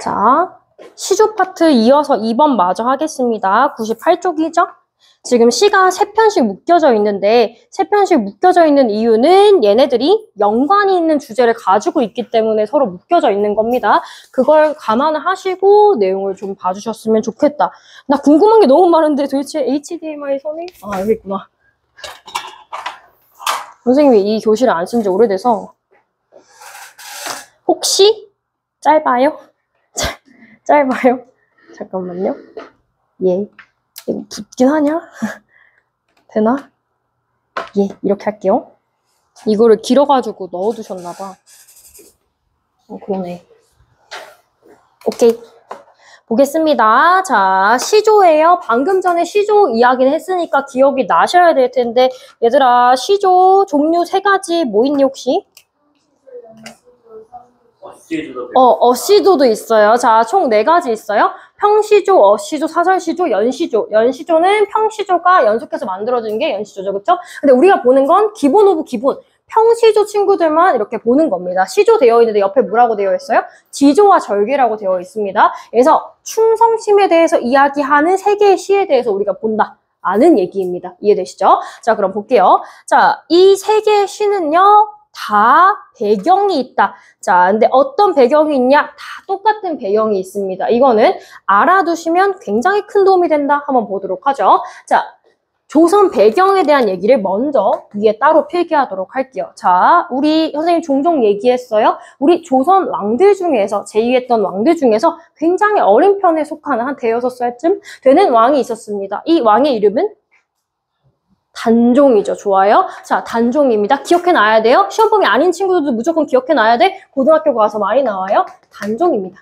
자, 시조 파트 이어서 2번 마저 하겠습니다. 98쪽이죠? 지금 시가 3편씩 묶여져 있는데 3편씩 묶여져 있는 이유는 얘네들이 연관이 있는 주제를 가지고 있기 때문에 서로 묶여져 있는 겁니다. 그걸 감안을 하시고 내용을 좀 봐주셨으면 좋겠다. 나 궁금한 게 너무 많은데 도대체 HDMI 선이? 아, 여기 있구나. 선생님이 이 교실을 안 쓴 지 오래돼서 혹시 짧아요? 짧아요? 잠깐만요. 예. 이거 붙긴 하냐? 되나? 예, 이렇게 할게요. 이거를 길어가지고 넣어두셨나봐. 그러네. 오케이. 보겠습니다. 자, 시조예요. 방금 전에 시조 이야기를 했으니까 기억이 나셔야 될 텐데, 얘들아, 시조 종류 3가지 뭐 있니, 혹시? 어시조도 있어요. 자, 총 4가지 있어요. 평시조, 어시조, 사설시조, 연시조. 연시조는 평시조가 연속해서 만들어진 게 연시조죠. 그쵸? 근데 우리가 보는 건 기본 오브 기본. 평시조 친구들만 이렇게 보는 겁니다. 시조 되어 있는데 옆에 뭐라고 되어 있어요? 지조와 절개라고 되어 있습니다. 그래서 충성심에 대해서 이야기하는 3개의 시에 대해서 우리가 본다. 아는 얘기입니다. 이해되시죠? 자, 그럼 볼게요. 자, 이 3개의 시는요. 다 배경이 있다. 자, 근데 어떤 배경이 있냐? 다 똑같은 배경이 있습니다. 이거는 알아두시면 굉장히 큰 도움이 된다. 한번 보도록 하죠. 자, 조선 배경에 대한 얘기를 먼저 위에 따로 필기하도록 할게요. 자, 우리 선생님 종종 얘기했어요. 우리 조선 왕들 중에서, 제위했던 왕들 중에서 굉장히 어린 편에 속하는 한 5-6살쯤 되는 왕이 있었습니다. 이 왕의 이름은 단종이죠. 좋아요. 자, 단종입니다. 기억해놔야 돼요. 시험범위 아닌 친구들도 무조건 기억해놔야 돼. 고등학교 가서 많이 나와요. 단종입니다.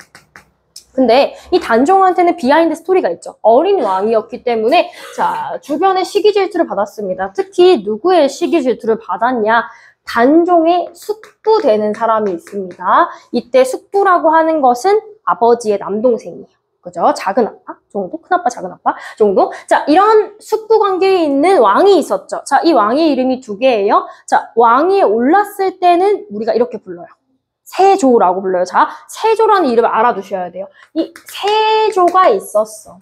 근데 이 단종한테는 비하인드 스토리가 있죠. 어린 왕이었기 때문에 자, 주변에 시기 질투를 받았습니다. 특히 누구의 시기 질투를 받았냐? 단종의 숙부 되는 사람이 있습니다. 이때 숙부라고 하는 것은 아버지의 남동생이에요. 그죠? 작은 아빠 정도? 큰 아빠, 작은 아빠 정도? 자, 이런 숙부 관계에 있는 왕이 있었죠. 자, 이 왕의 이름이 2개예요. 자, 왕위에 올랐을 때는 우리가 이렇게 불러요. 세조라고 불러요. 자, 세조라는 이름을 알아두셔야 돼요. 이 세조가 있었어.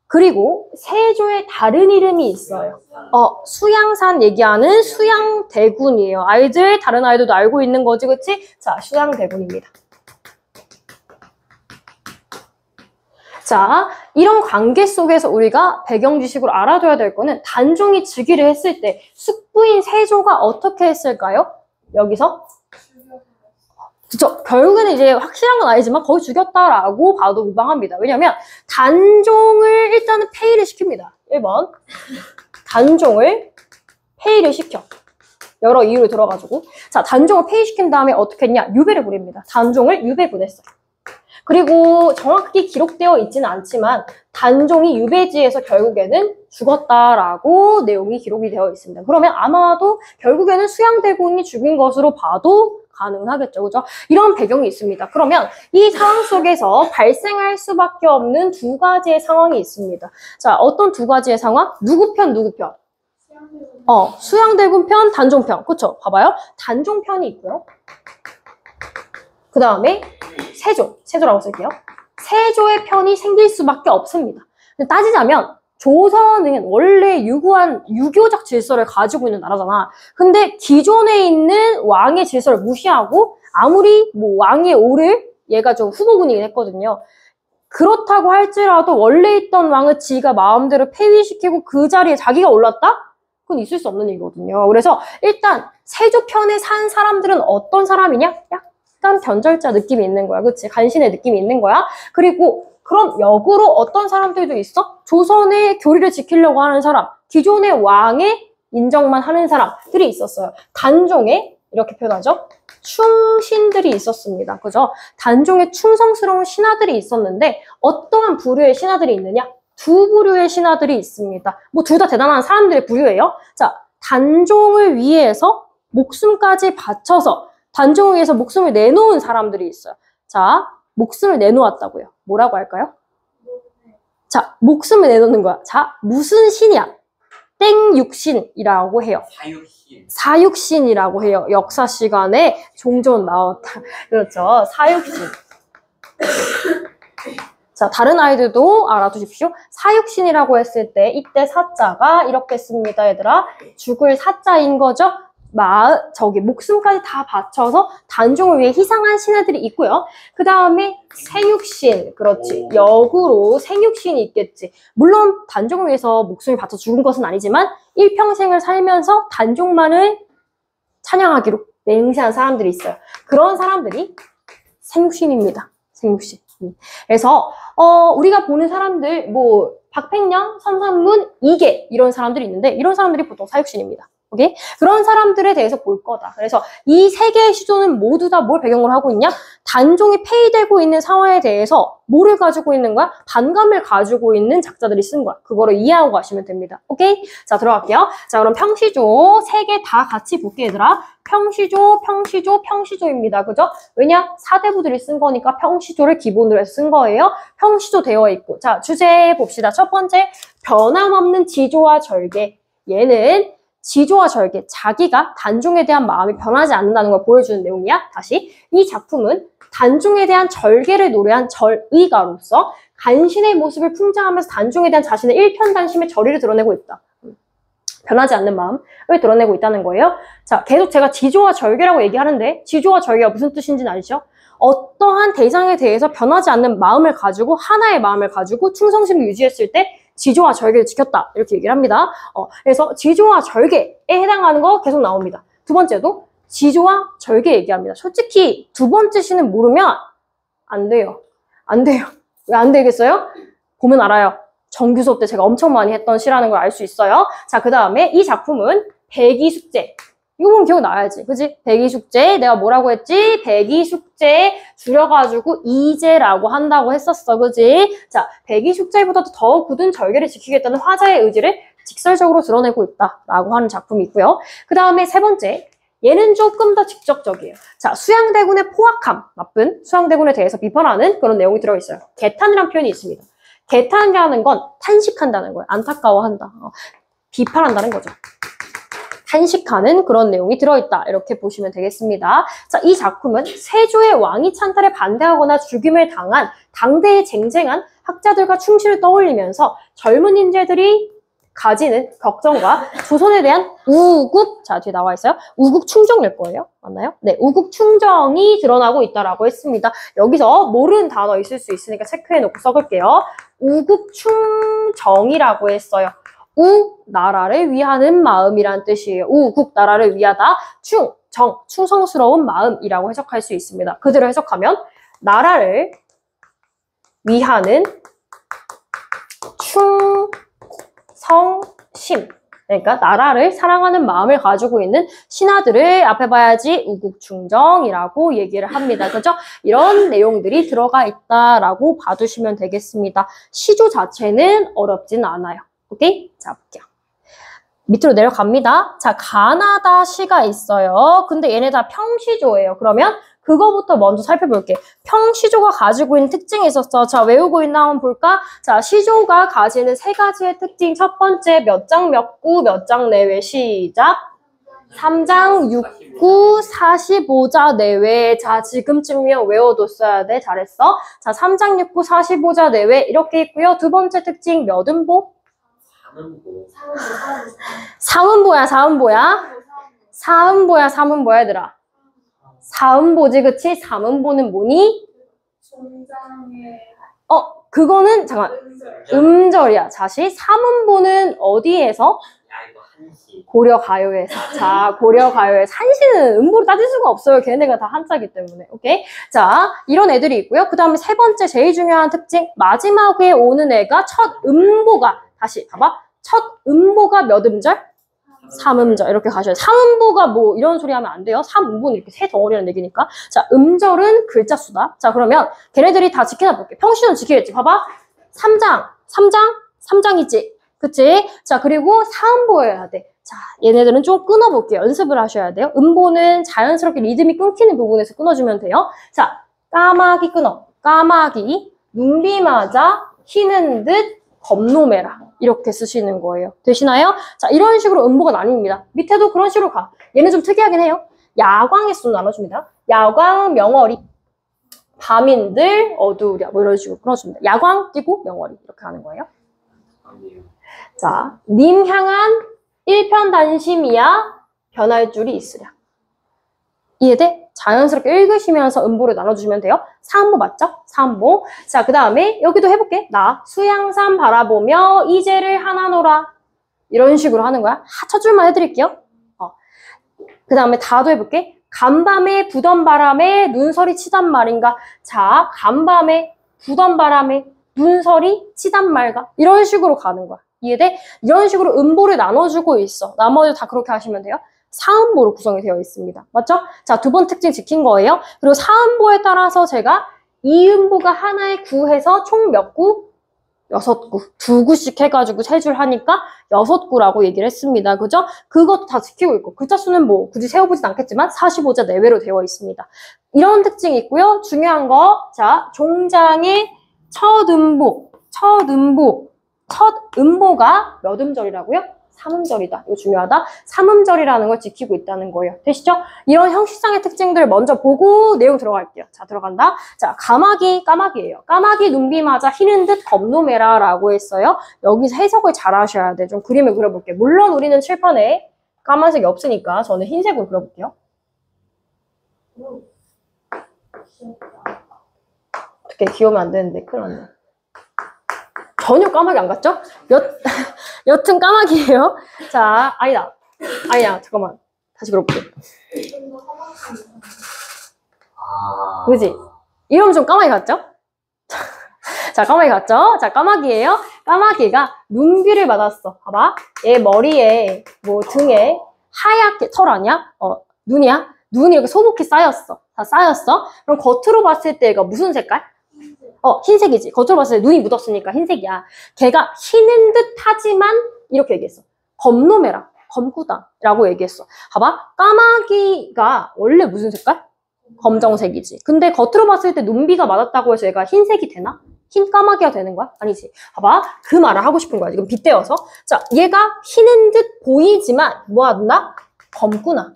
그리고 세조의 다른 이름이 있어요. 수양산 얘기하는 수양대군이에요. 아이들, 다른 아이들도 알고 있는 거지, 그치? 자, 수양대군입니다. 자, 이런 관계 속에서 우리가 배경 지식으로 알아둬야 될 거는 단종이 즉위를 했을 때 숙부인 세조가 어떻게 했을까요? 여기서? 그쵸. 결국에는 이제 확실한 건 아니지만 거의 죽였다라고 봐도 무방합니다. 왜냐면 단종을 일단은 폐위를 시킵니다. 1번. 단종을 폐위를 시켜. 여러 이유로 들어가지고. 자, 단종을 폐위시킨 다음에 어떻게 했냐? 유배를 보냅니다. 단종을 유배 보냈어요. 그리고 정확히 기록되어 있지는 않지만 단종이 유배지에서 결국에는 죽었다라고 내용이 기록이 되어 있습니다. 그러면 아마도 결국에는 수양대군이 죽인 것으로 봐도 가능하겠죠. 그죠? 이런 배경이 있습니다. 그러면 이 상황 속에서 발생할 수밖에 없는 2가지의 상황이 있습니다. 자, 어떤 2가지의 상황? 누구 편, 누구 편? 수양대군 편, 단종 편. 그쵸? 봐봐요. 단종 편이 있고요. 그 다음에 세조라고 쓸게요. 세조의 편이 생길 수밖에 없습니다. 근데 따지자면 조선은 원래 유구한 유교적 질서를 가지고 있는 나라잖아. 근데 기존에 있는 왕의 질서를 무시하고 아무리 뭐 왕에 오를 얘가 좀 후보군이긴 했거든요. 그렇다고 할지라도 원래 있던 왕을 지가 마음대로 폐위시키고 그 자리에 자기가 올랐다? 그건 있을 수 없는 일이거든요. 그래서 일단 세조 편에 산 사람들은 어떤 사람이냐? 약간 변절자 느낌이 있는 거야. 그치? 간신의 느낌이 있는 거야. 그리고 그럼 역으로 어떤 사람들도 있어? 조선의 교리를 지키려고 하는 사람, 기존의 왕의 인정만 하는 사람들이 있었어요. 단종에 이렇게 표현하죠. 충신들이 있었습니다. 그죠? 단종에 충성스러운 신하들이 있었는데 어떠한 부류의 신하들이 있느냐? 2부류의 신하들이 있습니다. 뭐 둘 다 대단한 사람들의 부류예요. 자, 단종을 위해서 목숨까지 바쳐서 단종을 위해서 목숨을 내놓은 사람들이 있어요. 자, 목숨을 내놓았다고요. 뭐라고 할까요? 자, 목숨을 내놓는 거야. 자, 무슨 신이야? 땡육신이라고 해요. 사육신이라고 해요. 역사 시간에 종종 나왔다. 그렇죠. 사육신. 자, 다른 아이들도 알아두십시오. 사육신이라고 했을 때 이때 사자가 이렇게 씁니다, 얘들아. 죽을 사자인 거죠. 목숨까지 다 바쳐서 단종을 위해 희생한 신하들이 있고요. 그 다음에 생육신, 그렇지. 역으로 생육신이 있겠지. 물론 단종을 위해서 목숨을 바쳐 죽은 것은 아니지만 일평생을 살면서 단종만을 찬양하기로 맹세한 사람들이 있어요. 그런 사람들이 생육신입니다. 생육신. 그래서 우리가 보는 사람들, 뭐 박팽량, 선산문, 이계 이런 사람들이 있는데 이런 사람들이 보통 사육신입니다. 오케이? 그런 사람들에 대해서 볼 거다. 그래서 이 세 개의 시조는 모두 다 뭘 배경으로 하고 있냐? 단종이 폐위되고 있는 상황에 대해서 뭐를 가지고 있는 거야? 반감을 가지고 있는 작자들이 쓴 거야. 그거를 이해하고 가시면 됩니다. 오케이? 자, 들어갈게요. 자, 그럼 평시조 세 개 다 같이 볼게, 얘들아. 평시조, 평시조, 평시조입니다. 그죠? 왜냐? 사대부들이 쓴 거니까 평시조를 기본으로 해서 쓴 거예요. 평시조 되어 있고. 자, 주제 봅시다. 첫 번째, 변함없는 지조와 절개. 얘는 지조와 절개, 자기가 단종에 대한 마음이 변하지 않는다는 걸 보여주는 내용이야. 다시, 이 작품은 단종에 대한 절개를 노래한 절의가로서 간신의 모습을 풍자하면서 단종에 대한 자신의 일편단심의 절의를 드러내고 있다. 변하지 않는 마음을 드러내고 있다는 거예요. 자, 계속 제가 지조와 절개라고 얘기하는데 지조와 절개가 무슨 뜻인지는 아시죠? 어떠한 대상에 대해서 변하지 않는 마음을 가지고 하나의 마음을 가지고 충성심을 유지했을 때 지조와 절개를 지켰다. 이렇게 얘기를 합니다. 그래서 지조와 절개에 해당하는 거 계속 나옵니다. 두 번째도 지조와 절개 얘기합니다. 솔직히 두 번째 시는 모르면 안 돼요. 안 돼요. 왜 안 되겠어요? 보면 알아요. 정규 수업 때 제가 엄청 많이 했던 시라는 걸 알 수 있어요. 자, 그 다음에 이 작품은 백이숙제. 이거 보면 기억나야지. 그지? 백이숙제. 내가 뭐라고 했지? 백이숙제 줄여가지고 이제라고 한다고 했었어. 그지? 자, 백이숙제보다도 더 굳은 절개를 지키겠다는 화자의 의지를 직설적으로 드러내고 있다라고 하는 작품이 있고요. 그 다음에 세 번째. 얘는 조금 더 직접적이에요. 자, 수양대군의 포악함, 나쁜 수양대군에 대해서 비판하는 그런 내용이 들어있어요. 개탄이라는 표현이 있습니다. 개탄이라는 건 탄식한다는 거예요. 안타까워한다. 비판한다는 거죠. 탄식하는 그런 내용이 들어있다. 이렇게 보시면 되겠습니다. 자, 이 작품은 세조의 왕위 찬탈에 반대하거나 죽임을 당한 당대에 쟁쟁한 학자들과 충실을 떠올리면서 젊은 인재들이 가지는 걱정과 조선에 대한 우국, 자, 뒤에 나와 있어요. 우국 충정일 거예요. 맞나요? 네, 우국 충정이 드러나고 있다라고 했습니다. 여기서 모르는 단어 있을 수 있으니까 체크해놓고 써볼게요. 우국 충정이라고 했어요. 우, 나라를 위하는 마음이란 뜻이에요. 우국, 나라를 위하다. 충, 정, 충성스러운 마음이라고 해석할 수 있습니다. 그대로 해석하면 나라를 위하는 충성심. 그러니까 나라를 사랑하는 마음을 가지고 있는 신하들을 앞에 봐야지 우국충정이라고 얘기를 합니다. 그죠? 이런 내용들이 들어가 있다라고 봐두시면 되겠습니다. 시조 자체는 어렵진 않아요. 오케이? 자, 볼게요. 밑으로 내려갑니다. 자, 가나다 시가 있어요. 근데 얘네 다 평시조예요. 그러면 그거부터 먼저 살펴볼게. 평시조가 가지고 있는 특징이 있었어. 자, 외우고 있나 한번 볼까? 자, 시조가 가지는 세 가지의 특징. 첫 번째, 몇 장 몇 구, 몇 장 내외. 시작. 3장 6구 45자 내외. 자, 지금쯤이면 외워뒀어야 돼. 잘했어. 자, 3장 6구 45자 내외 이렇게 있고요. 두 번째 특징, 몇 음보? 사음보야, 사음보야. 사음보야, 사음보야, 얘들아. 사음보지, 그치? 삼음보는 뭐니? 그거는, 잠깐, 음절이야. 다시, 삼음보는 어디에서? 고려가요에서. 자, 고려가요에서. 한시는 음보를 따질 수가 없어요. 걔네가 다 한자기 때문에. 오케이? 자, 이런 애들이 있고요. 그 다음에 세 번째, 제일 중요한 특징. 마지막에 오는 애가 첫 음보가, 다시 봐봐. 첫 음보가 몇 음절? 3음절. 이렇게 가셔야 돼요. 3음보가 뭐 이런 소리 하면 안 돼요. 3음보는 이렇게 세 덩어리라는 얘기니까. 자, 음절은 글자 수다. 자, 그러면 걔네들이 다 지켜나 볼게. 평시는 지키겠지. 봐봐. 3장이지. 그치? 자, 그리고 4음보여야 돼. 자, 얘네들은 좀 끊어볼게요. 연습을 하셔야 돼요. 음보는 자연스럽게 리듬이 끊기는 부분에서 끊어주면 돼요. 자, 까마귀 끊어. 까마귀. 눈비 맞아. 희는 듯 겁노매라. 이렇게 쓰시는 거예요. 되시나요? 자, 이런 식으로 음보가 나뉩니다. 밑에도 그런 식으로 가. 얘는 좀 특이하긴 해요. 야광의 수로 나눠줍니다. 야광, 명월이. 밤인들, 어두우랴. 뭐 이런 식으로 끊어줍니다. 야광 띄고 명월이. 이렇게 하는 거예요. 자, 님 향한 일편단심이야 변할 줄이 있으랴. 이해돼? 자연스럽게 읽으시면서 음보를 나눠주시면 돼요. 사음보 맞죠? 사음보. 자, 그 다음에 여기도 해볼게. 나 수양산 바라보며 이제를 하나노라. 이런 식으로 하는 거야. 첫 줄만 해드릴게요. 그 다음에 다도 해볼게. 간밤에 부던 바람에 눈설이 치단 말인가. 자, 간밤에 부던 바람에 눈설이 치단 말가. 이런 식으로 가는 거야. 이해돼? 이런 식으로 음보를 나눠주고 있어. 나머지 다 그렇게 하시면 돼요. 사음보로 구성이 되어 있습니다. 맞죠? 자, 두 번 특징 지킨 거예요. 그리고 사음보에 따라서 제가 이음보가 하나에 구해서 총 몇 구? 6구. 2구씩 해가지고 3줄 하니까 6구라고 얘기를 했습니다. 그죠? 그것도 다 지키고 있고. 글자 수는 뭐 굳이 세워보진 않겠지만 45자 내외로 되어 있습니다. 이런 특징이 있고요. 중요한 거. 자, 종장의 첫 음보가 몇 음절이라고요? 3음절이다. 이거 중요하다. 3음절이라는 걸 지키고 있다는 거예요. 되시죠? 이런 형식상의 특징들 먼저 보고 내용 들어갈게요. 자, 들어간다. 자, 까마귀예요. 까마귀 눈비 맞아 희는 듯 겁노매라 라고 했어요. 여기서 해석을 잘 하셔야 돼. 좀 그림을 그려볼게요. 물론 우리는 칠판에 까만색이 없으니까 저는 흰색으로 그려볼게요. 어떻게 귀여우면 안 되는데 큰일 났네. 전혀 까마귀 안 같죠? 여튼 까마귀예요. 자, 아니야, 잠깐만. 다시 그려볼게. 그지? 이러면 좀 까마귀 같죠? 자, 까마귀 같죠? 자, 까마귀예요. 까마귀가 눈비를 맞았어. 봐봐. 얘 머리에, 뭐 등에 하얗게, 털 아니야? 눈이야? 눈이 이렇게 소복히 쌓였어. 다 쌓였어. 그럼 겉으로 봤을 때 얘가 무슨 색깔? 흰색이지. 겉으로 봤을 때 눈이 묻었으니까 흰색이야. 걔가 희는 듯 하지만 이렇게 얘기했어. 겁노매라. 검구다. 라고 얘기했어. 봐봐. 까마귀가 원래 무슨 색깔? 검정색이지. 근데 겉으로 봤을 때 눈비가 맞았다고 해서 얘가 흰색이 되나? 흰 까마귀가 되는 거야? 아니지. 봐봐. 그 말을 하고 싶은 거야. 지금 빗대어서. 자, 얘가 희는 듯 보이지만 뭐 한다? 검구나.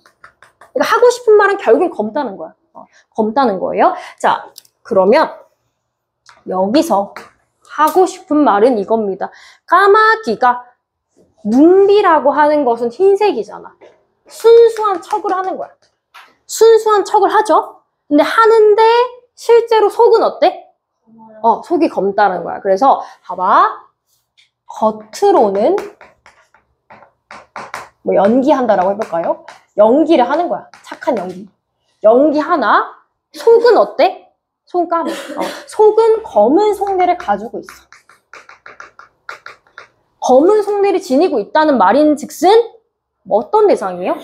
그러니까 하고 싶은 말은 결국엔 검다는 거야. 검다는 거예요. 자, 그러면 여기서 하고 싶은 말은 이겁니다. 까마귀가 눈비라고 하는 것은 흰색이잖아. 순수한 척을 하는 거야. 순수한 척을 하죠. 근데 하는데 실제로 속은 어때? 속이 검다는 거야. 그래서 봐봐. 겉으로는 뭐 연기한다라고 해볼까요? 연기를 하는 거야. 착한 연기. 연기 하나. 속은 어때? 속은 까매. 속은 검은 속내를 가지고 있어. 검은 속내를 지니고 있다는 말인즉슨 뭐 어떤 대상이에요?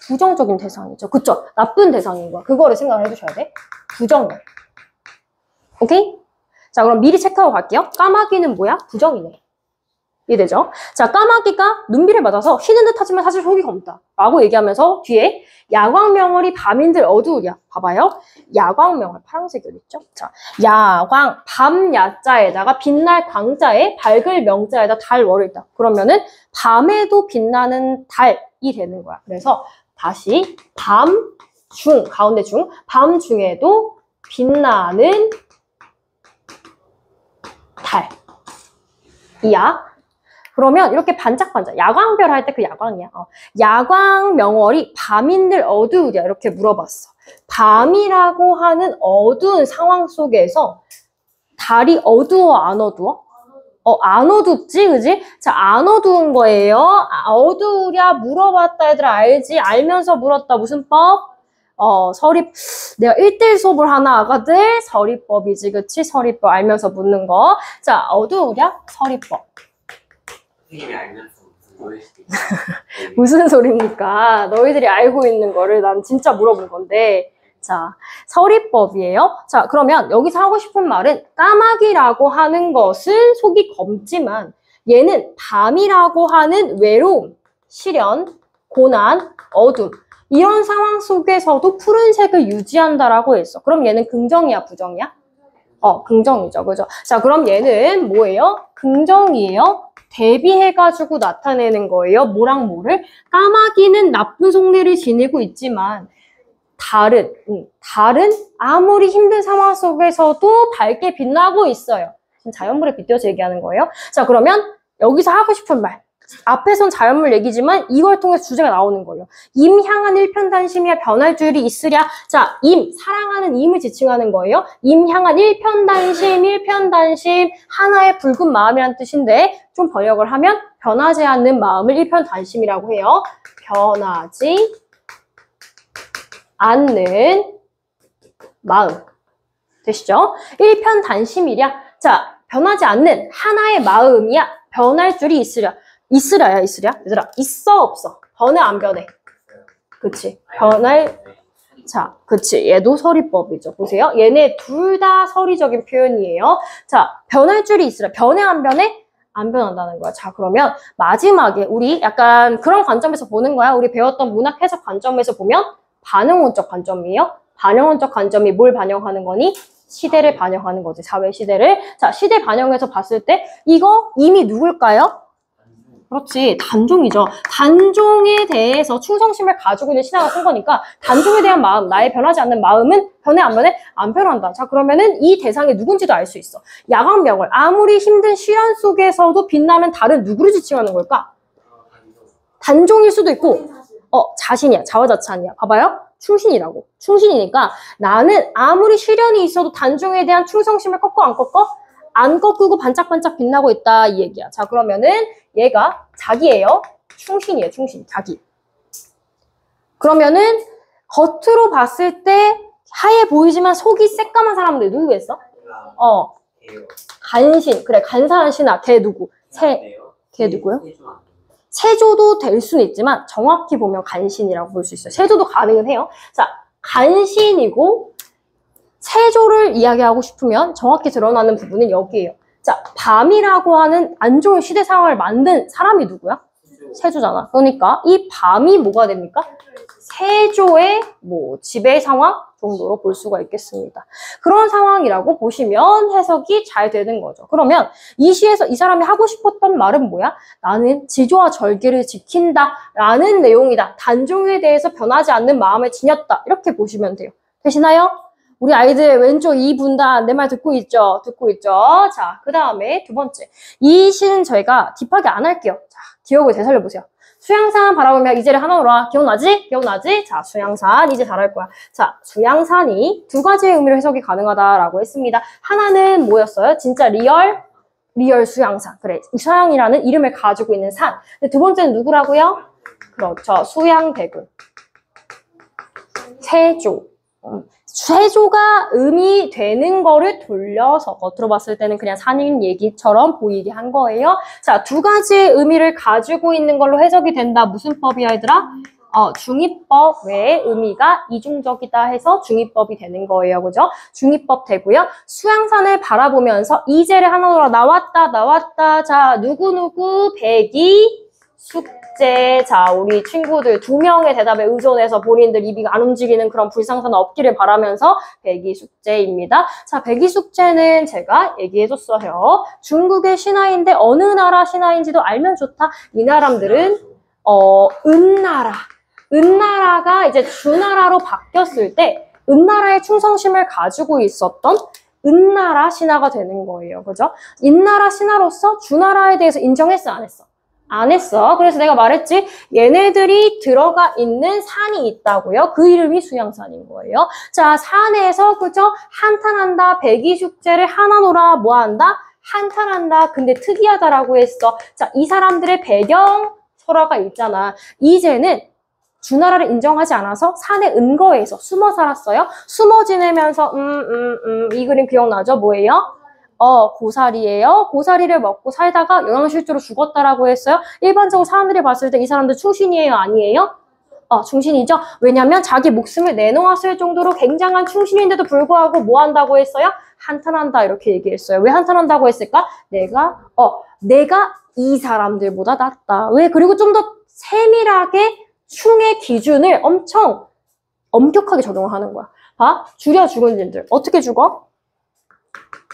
부정적인 대상이죠. 그쵸? 나쁜 대상인 거야. 그거를 생각을 해주셔야 돼. 부정이야. 오케이? 자, 그럼 미리 체크하고 갈게요. 까마귀는 뭐야? 부정이네. 이해되죠? 자, 까마귀가 눈비를 맞아서 희는 듯 하지만 사실 속이 검다 라고 얘기하면서 뒤에 야광명월이 밤인들 어두우랴. 봐봐요. 야광명월 파란색 여기 있죠? 자, 야광 밤 야자에다가 빛날 광자에 밝을 명자에다 달월을 있다. 그러면은 밤에도 빛나는 달이 되는 거야. 그래서 다시 밤 중 가운데 중 밤 중에도 빛나는 달이야. 그러면 이렇게 반짝반짝 야광별 할 때 그 야광이야. 야광 명월이 밤인들 어두우랴 이렇게 물어봤어. 밤이라고 하는 어두운 상황 속에서 달이 어두워 안 어두워? 안 어둡지 그지? 자, 안 어두운 거예요. 어두우랴 물어봤다 얘들아 알지? 알면서 물었다 무슨 법? 서리 내가 1대1 수업을 하나 하거든. 서리법이지 그치? 서리법 알면서 묻는 거. 자, 어두우랴 서리법. 선생님이 알면서 무슨 소리입니까? 너희들이 알고 있는 거를 난 진짜 물어본 건데. 자, 서리법이에요. 자, 그러면 여기서 하고 싶은 말은 까마귀라고 하는 것은 속이 검지만 얘는 밤이라고 하는 외로움, 시련, 고난, 어둠 이런 상황 속에서도 푸른색을 유지한다라고 했어. 그럼 얘는 긍정이야, 부정이야? 긍정이죠. 그죠? 자, 그럼 얘는 뭐예요? 긍정이에요? 대비해가지고 나타내는 거예요. 뭐랑 뭐를? 까마귀는 나쁜 속내를 지니고 있지만, 달은 아무리 힘든 상황 속에서도 밝게 빛나고 있어요. 지금 자연물에 빗대어서 얘기하는 거예요. 자, 그러면 여기서 하고 싶은 말. 앞에선 자연물 얘기지만 이걸 통해서 주제가 나오는 거예요. 임 향한 일편단심이야 변할 줄이 있으랴. 자, 사랑하는 임을 지칭하는 거예요. 임 향한 일편단심, 하나의 붉은 마음이란 뜻인데 좀 번역을 하면 변하지 않는 마음을 일편단심이라고 해요. 변하지 않는 마음. 되시죠? 일편단심이랴. 자, 변하지 않는 하나의 마음이야. 변할 줄이 있으랴. 있으랴? 얘들아, 있어, 없어? 변해, 안 변해? 그치. 자, 그치. 얘도 서리법이죠. 보세요. 얘네 둘 다 서리적인 표현이에요. 자, 변할 줄이 있으랴. 변해, 안 변해? 안 변한다는 거야. 자, 그러면 마지막에 우리 약간 그런 관점에서 보는 거야. 우리 배웠던 문학 해석 관점에서 보면 반영론적 관점이에요. 반영론적 관점이 뭘 반영하는 거니? 시대를 반영하는 거지. 사회 시대를. 자, 시대 반영해서 봤을 때 이거 이미 누굴까요? 그렇지. 단종이죠. 단종에 대해서 충성심을 가지고 있는 신하가 쓴 거니까 단종에 대한 마음, 나의 변하지 않는 마음은 변해 안 변해? 안 변한다. 자, 그러면은 이 대상이 누군지도 알 수 있어. 야광명을 아무리 힘든 시련 속에서도 빛나는 달은 누구를 지칭하는 걸까? 단종일 수도 있고 자신이야. 자화자찬이야. 봐봐요. 충신이라고. 충신이니까 나는 아무리 시련이 있어도 단종에 대한 충성심을 꺾어 안 꺾어? 안 꺾고 반짝반짝 빛나고 있다 이 얘기야. 자, 그러면은 얘가 자기예요. 충신이에요. 충신. 자기. 그러면은 겉으로 봤을 때 하얘 보이지만 속이 새까만 사람들 누구겠어? 간신. 그래, 간사한 신하. 걔 누구? 걔 누구요? 세조도 될 수는 있지만 정확히 보면 간신이라고 볼 수 있어요. 세조도 가능은 해요. 자, 간신이고 세조를 이야기하고 싶으면 정확히 드러나는 부분은 여기에요. 자, 밤이라고 하는 안 좋은 시대 상황을 만든 사람이 누구야? 세조잖아. 그러니까 이 밤이 뭐가 됩니까? 세조의 지배 상황 정도로 볼 수가 있겠습니다. 그런 상황이라고 보시면 해석이 잘 되는 거죠. 그러면 이 시에서 이 사람이 하고 싶었던 말은 뭐야? 나는 지조와 절개를 지킨다 라는 내용이다. 단종에 대해서 변하지 않는 마음을 지녔다. 이렇게 보시면 돼요. 되시나요? 우리 아이들 왼쪽 이 분단 내 말 듣고 있죠? 듣고 있죠? 자, 그 다음에 두 번째. 이 시는 저희가 딥하게 안 할게요. 자, 기억을 되살려보세요. 수양산 바라보면 이제를 하나 오라. 기억나지? 기억나지? 자, 수양산 이제 잘할 거야. 자, 수양산이 두 가지의 의미로 해석이 가능하다라고 했습니다. 하나는 뭐였어요? 진짜 리얼 수양산. 그래, 수양이라는 이름을 가지고 있는 산. 근데 두 번째는 누구라고요? 그렇죠. 수양대군. 세조. 세조가 의미되는 거를 돌려서 겉으로 봤을 때는 그냥 산인 얘기처럼 보이게 한 거예요. 자, 두 가지의 의미를 가지고 있는 걸로 해석이 된다. 무슨 법이야, 얘들아? 중의법 외에 의미가 이중적이다 해서 중의법이 되는 거예요. 그죠? 중의법 되고요. 수양산을 바라보면서 이제를 하나로 나왔다. 자, 누구누구 백이 숙제. 자, 우리 친구들 두 명의 대답에 의존해서 본인들 입이 안 움직이는 그런 불상사는 없기를 바라면서 백이 숙제입니다. 자, 백이 숙제는 제가 얘기해줬어요. 중국의 신하인데 어느 나라 신하인지도 알면 좋다. 이 나라들은 은나라. 은나라가 이제 주나라로 바뀌었을 때 은나라의 충성심을 가지고 있었던 은나라 신하가 되는 거예요. 그죠? 인나라 신하로서 주나라에 대해서 인정했어, 안 했어? 안 했어. 그래서 내가 말했지. 얘네들이 들어가 있는 산이 있다고요. 그 이름이 수양산인 거예요. 자, 산에서 그죠? 한탄한다. 백이숙제를 하나노라 뭐한다? 한탄한다. 근데 특이하다라고 했어. 자, 이 사람들의 배경 설화가 있잖아. 이제는 주나라를 인정하지 않아서 산의 은거에서 숨어 살았어요. 숨어 지내면서 이 그림 기억나죠? 뭐예요? 고사리예요. 고사리를 먹고 살다가 영양실조로 죽었다라고 했어요. 일반적으로 사람들이 봤을 때 이 사람들 충신이에요? 아니에요? 충신이죠. 왜냐면 자기 목숨을 내놓았을 정도로 굉장한 충신인데도 불구하고 뭐 한다고 했어요? 한탄한다 이렇게 얘기했어요. 왜 한탄한다고 했을까? 내가 이 사람들보다 낫다. 왜? 그리고 좀 더 세밀하게 충의 기준을 엄청 엄격하게 적용을 하는 거야. 봐, 죽여 죽은 님들 어떻게 죽어?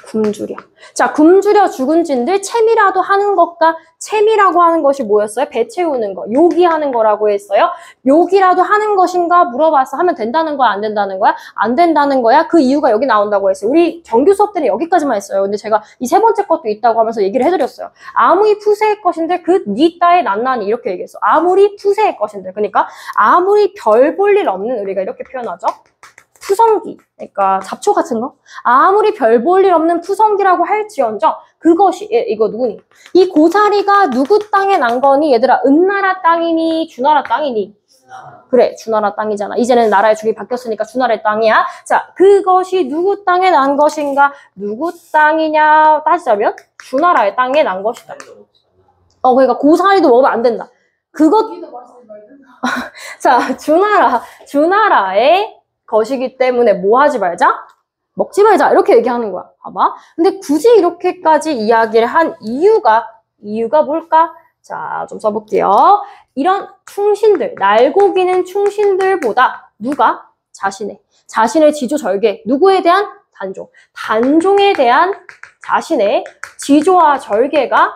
굶주려. 자, 굶주려 죽은 찐들 채미라도 하는 것과 채미라고 하는 것이 뭐였어요? 배 채우는 거, 요기하는 거라고 했어요. 요기라도 하는 것인가 물어봐서 하면 된다는 거야, 안 된다는 거야? 안 된다는 거야. 그 이유가 여기 나온다고 했어요. 우리 정규 수업 때는 여기까지만 했어요. 근데 제가 이 세 번째 것도 있다고 하면서 얘기를 해드렸어요. 아무리 푸세의 것인데 그 니따의 난난이 이렇게 얘기했어. 아무리 푸세의 것인데. 그러니까 아무리 별 볼 일 없는, 우리가 이렇게 표현하죠. 푸성기, 그러니까 잡초 같은 거. 아무리 별 볼 일 없는 푸성기라고 할지언정 그것이, 이거 누구니? 이 고사리가 누구 땅에 난 거니? 얘들아, 은나라 땅이니? 주나라 땅이니? 그래, 주나라 땅이잖아. 이제는 나라의 주이 바뀌었으니까 주나라의 땅이야. 자, 그것이 누구 땅에 난 것인가? 누구 땅이냐 따지자면 주나라의 땅에 난 것이다. 그러니까 고사리도 먹으면 안 된다. 그것, 자, 주나라의 것이기 때문에 뭐 하지 말자? 먹지 말자. 이렇게 얘기하는 거야. 봐봐. 근데 굳이 이렇게까지 이야기를 한 이유가 뭘까? 자, 좀 써볼게요. 이런 충신들, 날고기는 충신들보다 누가? 자신의 지조절개. 누구에 대한? 단종에 대한 자신의 지조와 절개가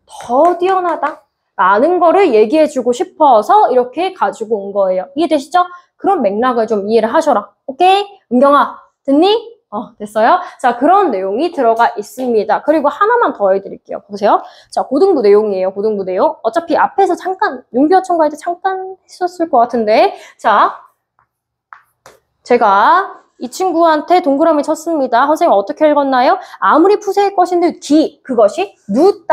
더 뛰어나다. 라는 거를 얘기해주고 싶어서 이렇게 가지고 온 거예요. 이해되시죠? 그런 맥락을 좀 이해를 하셔라. 오케이? 은경아, 듣니? 됐어요? 자, 그런 내용이 들어가 있습니다. 그리고 하나만 더 해드릴게요. 보세요. 자, 고등부 내용이에요. 고등부 내용. 어차피 앞에서 잠깐, 용기어 첨가할 때 잠깐 했었을 것 같은데. 자, 제가 이 친구한테 동그라미 쳤습니다. 선생님 어떻게 읽었나요? 아무리 푸세의 것인데 그것이 누구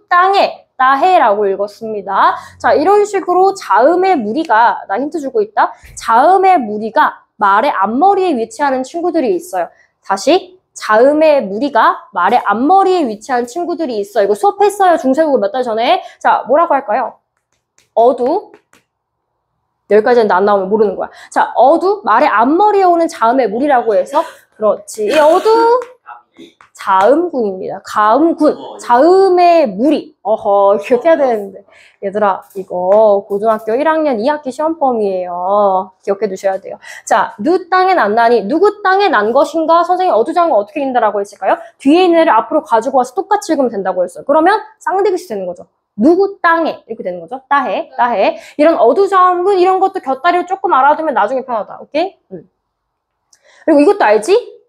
땅에 따해라고 읽었습니다. 자, 이런 식으로 자음의 무리가, 나 힌트 주고 있다. 자음의 무리가 말의 앞머리에 위치하는 친구들이 있어요. 다시, 자음의 무리가 말의 앞머리에 위치한 친구들이 있어요. 이거 수업했어요. 중세국어 몇 달 전에. 자, 뭐라고 할까요? 여기까지는 안 나오면 모르는 거야. 자, 말의 앞머리에 오는 자음의 무리라고 해서, 그렇지. 자음군입니다. 가음군. 자음의 무리. 이렇게 해야 되는데. 얘들아, 이거 고등학교 1학년 2학기 시험범위예요. 기억해 두셔야 돼요. 자, 누 땅에 난다니 누구 땅에 난 것인가? 선생님 어두장은 어떻게 읽는다라고 했을까요? 뒤에 있는 애를 앞으로 가지고 와서 똑같이 읽으면 된다고 했어요. 그러면 쌍디귿이 되는 거죠. 누구 땅에 이렇게 되는 거죠. 따해. 이런 어두장은 이런 것도 곁다리를 조금 알아두면 나중에 편하다. 오케이? 그리고 이것도 알지?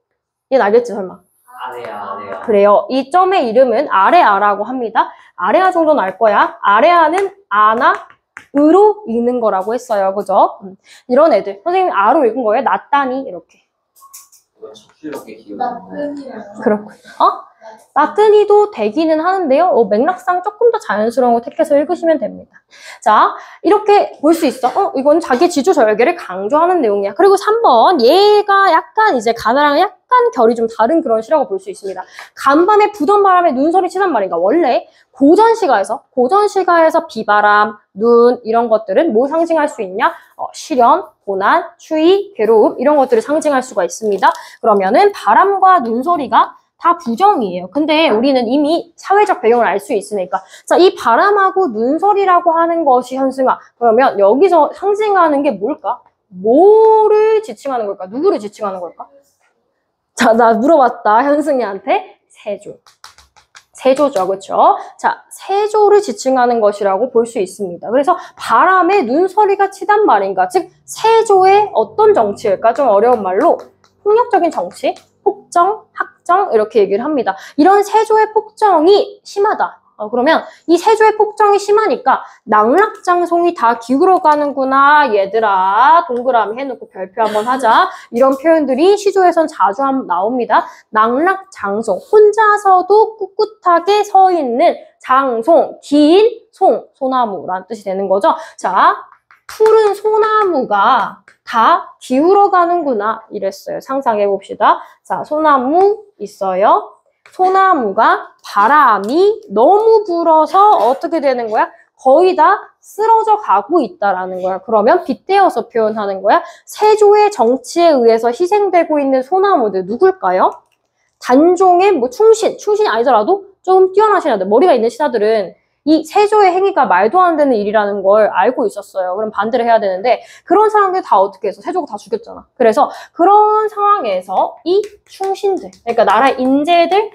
얘는 알겠지 설마? 아래야. 그래요. 이 점의 이름은 아레아라고 합니다. 아레아 정도는 알 거야. 아레아는 아나으로 읽는 거라고 했어요. 그죠? 이런 애들. 선생님 아로 읽은 거예요? 나따니 이렇게. 적실하게 기억이 안 나요. 그렇군. 나뜨니도 되기는 하는데요. 맥락상 조금 더 자연스러운 거 택해서 읽으시면 됩니다. 자, 이렇게 볼 수 있어. 이건 자기 지조 절개를 강조하는 내용이야. 그리고 3번, 얘가 약간 이제 가나랑 약간 결이 좀 다른 그런 시라고 볼 수 있습니다. 간밤에 부던 바람에 눈소리 치단 말인가. 원래 고전 시가에서 비바람, 눈 이런 것들은 뭐 상징할 수 있냐? 시련, 고난, 추위, 괴로움 이런 것들을 상징할 수가 있습니다. 그러면은 바람과 눈소리가 다 부정이에요. 근데 우리는 이미 사회적 배경을 알 수 있으니까. 자, 이 바람하고 눈소리라고 하는 것이 현승아. 그러면 여기서 상징하는 게 뭘까? 뭐를 지칭하는 걸까? 누구를 지칭하는 걸까? 자, 나 물어봤다. 현승이한테. 세조죠. 그렇죠? 자, 세조를 지칭하는 것이라고 볼 수 있습니다. 그래서 바람에 눈소리가 치단 말인가? 즉, 세조의 어떤 정치일까? 좀 어려운 말로 폭력적인 정치, 폭정, 학정 이렇게 얘기를 합니다. 이런 세조의 폭정이 심하다. 그러면 이 세조의 폭정이 심하니까 낙락장송이 다 기울어가는구나. 얘들아 동그라미 해놓고 별표 한번 하자. 이런 표현들이 시조에선 자주 나옵니다. 낙락장송, 혼자서도 꿋꿋하게 서 있는 장송, 긴 소나무라는 뜻이 되는 거죠. 자, 푸른 소나무가 다 기울어가는구나 이랬어요. 상상해봅시다. 자, 소나무 있어요. 소나무가 바람이 너무 불어서 어떻게 되는 거야? 거의 다 쓰러져 가고 있다라는 거야. 그러면 빗대어서 표현하는 거야. 세조의 정치에 의해서 희생되고 있는 소나무들 누굴까요? 단종의 충신이 아니더라도 좀 뛰어난 신하들, 머리가 있는 신하들은 이 세조의 행위가 말도 안 되는 일이라는 걸 알고 있었어요. 그럼 반대를 해야 되는데 그런 사람들 다 어떻게 해서 세조가 다 죽였잖아. 그래서 그런 상황에서 이 충신들, 그러니까 나라의 인재들이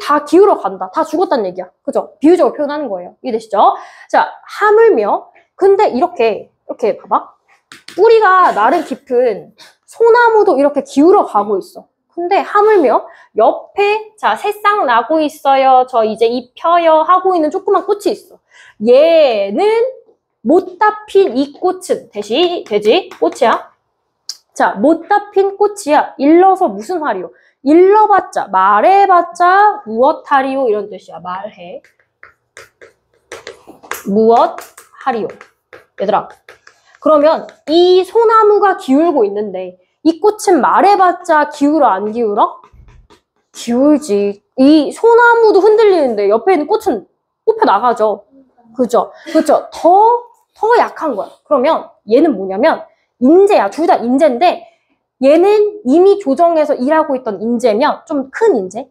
다 기울어 간다. 다 죽었다는 얘기야. 그죠? 비유적으로 표현하는 거예요. 이해되시죠? 자, 하물며 근데 이렇게 봐봐. 뿌리가 나름 깊은 소나무도 이렇게 기울어 가고 있어. 근데 하물며 옆에 자 새싹 나고 있어요. 저 이제 잎 펴요 하고 있는 조그만 꽃이 있어. 얘는 못다 핀 이 꽃은 되지 꽃이야. 자 못다 핀 꽃이야. 일러서 무슨 하리요? 일러봤자 말해봤자 무엇하리요 이런 뜻이야. 말해 무엇하리요. 얘들아 그러면 이 소나무가 기울고 있는데 이 꽃은 말해봤자 기울어 안 기울어? 기울지. 이 소나무도 흔들리는데 옆에 있는 꽃은 뽑혀 나가죠. 그죠? 더 약한 거야. 그러면 얘는 뭐냐면 인재야. 둘 다 인재인데 얘는 이미 조정에서 일하고 있던 인재면 좀 큰 인재.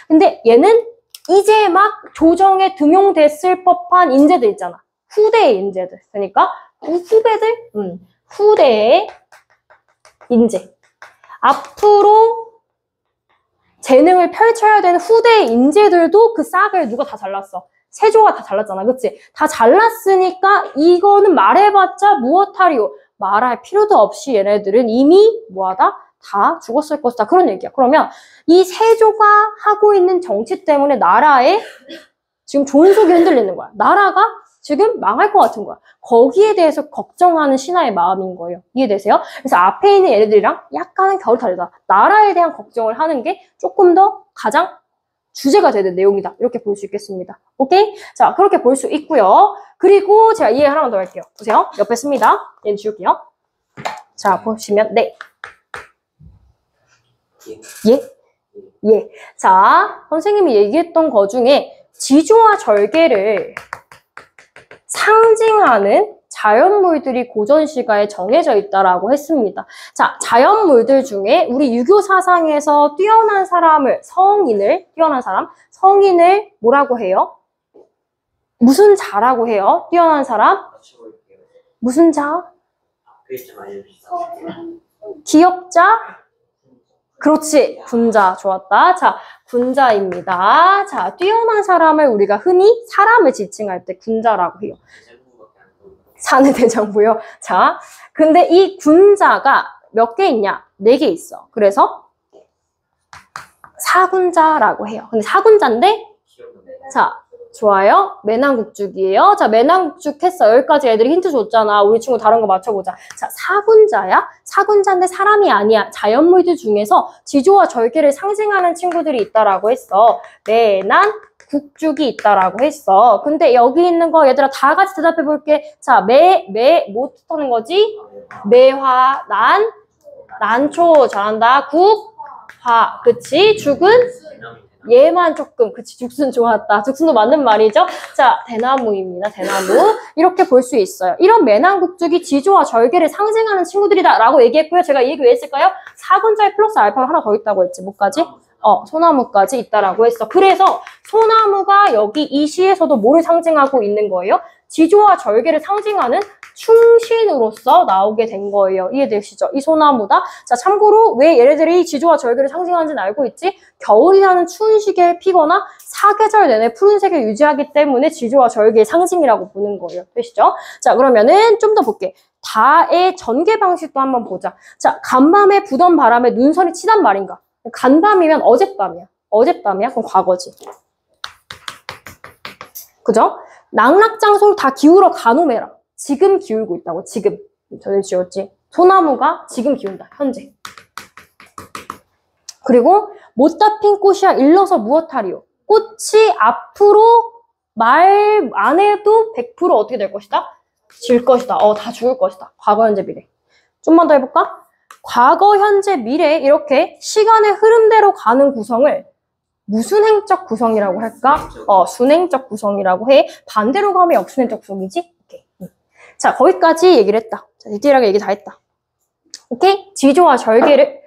근데 얘는 이제 막 조정에 등용됐을 법한 인재들 있잖아. 후대의 인재들. 그러니까 후배들? 후대의 인재. 앞으로 재능을 펼쳐야 되는 후대의 인재들도 그 싹을 누가 다 잘랐어? 세조가 다 잘랐잖아. 그치? 다 잘랐으니까 이거는 말해봤자 무엇하리요? 말할 필요도 없이 얘네들은 이미 뭐하다? 다 죽었을 것이다. 그런 얘기야. 그러면 이 세조가 하고 있는 정치 때문에 나라에 지금 존속이 흔들리는 거야. 나라가 지금 망할 것 같은 거야. 거기에 대해서 걱정하는 신하의 마음인 거예요. 이해되세요? 그래서 앞에 있는 얘네들이랑 약간은 결이 다르다. 나라에 대한 걱정을 하는 게 조금 더 가장 주제가 되는 내용이다. 이렇게 볼 수 있겠습니다. 오케이? 자, 그렇게 볼 수 있고요. 그리고 제가 이해 하나만 더 할게요. 보세요. 옆에 씁니다. 얘는 지울게요. 자, 보시면 네. 예. 자, 선생님이 얘기했던 거 중에 지조와 절개를 상징하는 자연물들이 고전시가에 정해져 있다라고 했습니다. 자, 자연물들 중에 우리 유교 사상에서 뛰어난 사람을, 성인을 뭐라고 해요? 무슨 자라고 해요? 뛰어난 사람? 무슨 자? 기억자? 그렇지. 군자. 좋았다. 자, 군자입니다. 자, 뛰어난 사람을 우리가 흔히 사람을 지칭할 때 군자라고 해요. 사는 대장부요. 자, 근데 이 군자가 몇 개 있냐? 4개 있어. 그래서 사군자라고 해요. 근데 사군자인데 자, 좋아요. 매낭국죽이에요. 자, 매낭국죽 했어. 여기까지 애들이 힌트 줬잖아. 우리 친구 다른 거 맞춰보자. 자, 사군자야? 사군자인데 사람이 아니야. 자연물들 중에서 지조와 절개를 상징하는 친구들이 있다라고 했어. 매낭국죽이 있다라고 했어. 근데 여기 있는 거 얘들아 다 같이 대답해 볼게. 자, 뭐 뜻하는 거지? 매화, 난초 잘한다. 화, 그치? 죽은? 얘만 조금, 그치, 죽순 좋았다. 죽순도 맞는 말이죠? 자, 대나무입니다, 대나무. 이렇게 볼 수 있어요. 이런 매낭국죽이 지조와 절개를 상징하는 친구들이다 라고 얘기했고요. 제가 이 얘기 왜 했을까요? 사군자에 플러스 알파가 하나 더 있다고 했지. 뭐까지? 소나무까지 있다라고 했어. 그래서 소나무가 여기 이 시에서도 뭐를 상징하고 있는 거예요? 지조와 절개를 상징하는 충신으로서 나오게 된 거예요. 이해되시죠? 이 소나무다. 자, 참고로 왜 얘네들이 지조와 절개를 상징하는지는 알고 있지? 겨울이라는 추운 시기에 피거나 사계절 내내 푸른색을 유지하기 때문에 지조와 절개의 상징이라고 보는 거예요. 되시죠? 자, 그러면은 좀 더 볼게. 다의 전개 방식도 한번 보자. 자, 간밤에 부던 바람에 눈선이 치단 말인가? 간밤이면 어젯밤이야. 어젯밤이야? 그럼 과거지. 그죠? 낙락장소를 다 기울어 가노매라. 지금 기울고 있다고. 지금. 전에 지웠지. 소나무가 지금 기운다. 현재. 그리고 못다 핀 꽃이야 일러서 무엇하리요? 꽃이 앞으로 말 안 해도 100% 어떻게 될 것이다? 질 것이다. 다 죽을 것이다. 과거, 현재, 미래. 좀만 더 해볼까? 과거, 현재, 미래 이렇게 시간의 흐름대로 가는 구성을 무슨 행적 구성이라고 할까? 순행적 구성이라고 해. 반대로 가면 역순행적 구성이지? 오케이. 자, 거기까지 얘기를 했다. 자, 디테일하게 얘기 다 했다. 오케이? 지조와 절개를